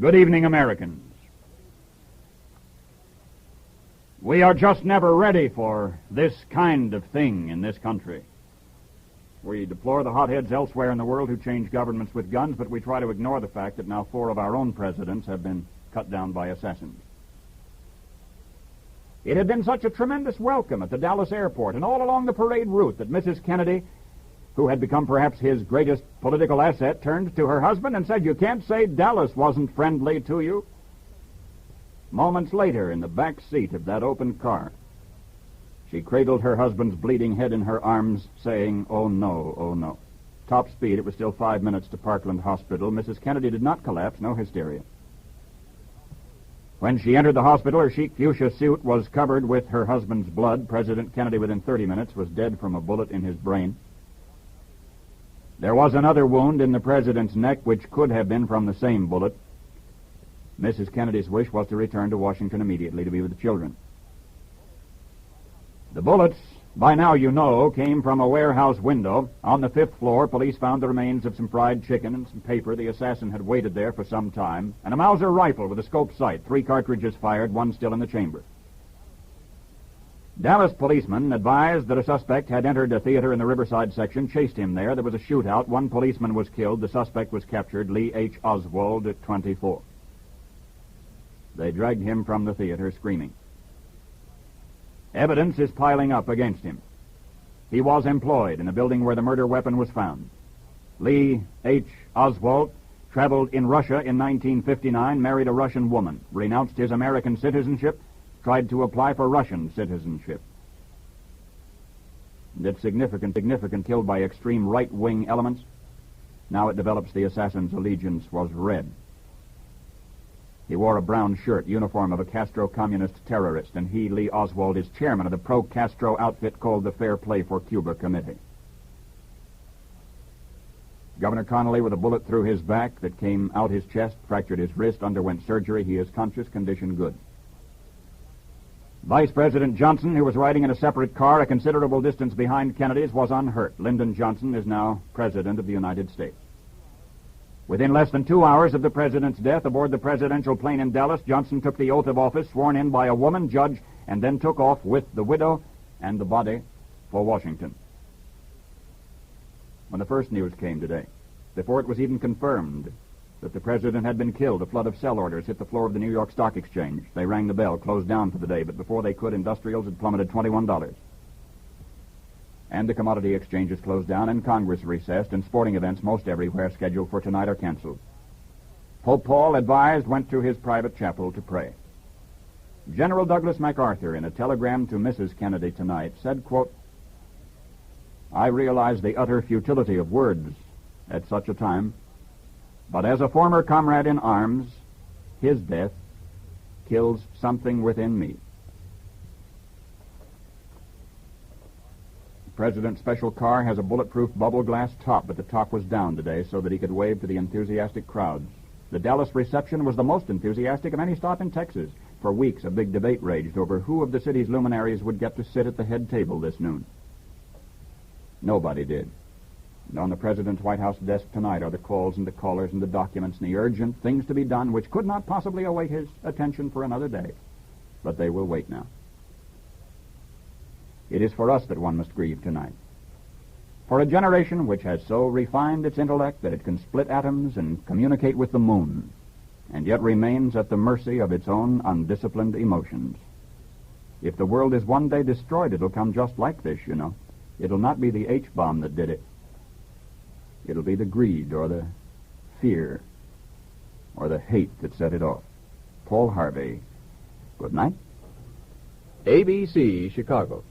Good evening, Americans. We are just never ready for this kind of thing in this country. We deplore the hotheads elsewhere in the world who change governments with guns, but we try to ignore the fact that now 4 of our own presidents have been cut down by assassins. It had been such a tremendous welcome at the Dallas airport and all along the parade route that Mrs. Kennedy, who had become perhaps his greatest political asset, turned to her husband and said, "You can't say Dallas wasn't friendly to you." Moments later, in the back seat of that open car, she cradled her husband's bleeding head in her arms, saying, "Oh no, oh no." Top speed, it was still 5 minutes to Parkland Hospital. Mrs. Kennedy did not collapse, no hysteria. When she entered the hospital, her chic fuchsia suit was covered with her husband's blood. President Kennedy, within 30 minutes, was dead from a bullet in his brain. There was another wound in the president's neck, which could have been from the same bullet. Mrs. Kennedy's wish was to return to Washington immediately to be with the children. The bullets, by now you know, came from a warehouse window. On the 5th floor, police found the remains of some fried chicken and some paper. The assassin had waited there for some time. And a Mauser rifle with a scope sight, 3 cartridges fired, 1 still in the chamber. Dallas policemen advised that a suspect had entered a theater in the Riverside section, chased him there. There was a shootout. 1 policeman was killed. The suspect was captured, Lee H. Oswald, at 24. They dragged him from the theater screaming. Evidence is piling up against him. He was employed in the building where the murder weapon was found. Lee H. Oswald traveled in Russia in 1959, married a Russian woman, renounced his American citizenship, tried to apply for Russian citizenship. It's significant, killed by extreme right-wing elements. Now it develops the assassin's allegiance was red. He wore a brown shirt, uniform of a Castro-communist terrorist, and he, Lee Oswald, is chairman of the pro-Castro outfit called the Fair Play for Cuba Committee. Governor Connolly, with a bullet through his back that came out his chest, fractured his wrist, underwent surgery. He is conscious, condition good. Vice President Johnson, who was riding in a separate car a considerable distance behind Kennedy's, was unhurt. Lyndon Johnson is now President of the United States. Within less than 2 hours of the president's death, aboard the presidential plane in Dallas, Johnson took the oath of office sworn in by a woman judge and then took off with the widow and the body for Washington. When the first news came today, before it was even confirmed that the president had been killed, a flood of sell orders hit the floor of the New York Stock Exchange. They rang the bell, closed down for the day, but before they could, industrials had plummeted $21. And the commodity exchanges closed down, and Congress recessed, and sporting events most everywhere scheduled for tonight are canceled. Pope Paul, advised, went to his private chapel to pray. General Douglas MacArthur, in a telegram to Mrs. Kennedy tonight, said, quote, "I realize the utter futility of words at such a time, but as a former comrade in arms, his death kills something within me." The president's special car has a bulletproof bubble glass top, but the top was down today so that he could wave to the enthusiastic crowds. The Dallas reception was the most enthusiastic of any stop in Texas. For weeks, a big debate raged over who of the city's luminaries would get to sit at the head table this noon. Nobody did. And on the president's White House desk tonight are the calls and the callers and the documents and the urgent things to be done which could not possibly await his attention for another day. But they will wait now. It is for us that one must grieve tonight. For a generation which has so refined its intellect that it can split atoms and communicate with the moon, and yet remains at the mercy of its own undisciplined emotions. If the world is one day destroyed, it'll come just like this, you know. It'll not be the H-bomb that did it. It'll be the greed or the fear or the hate that set it off. Paul Harvey. Good night. ABC, Chicago.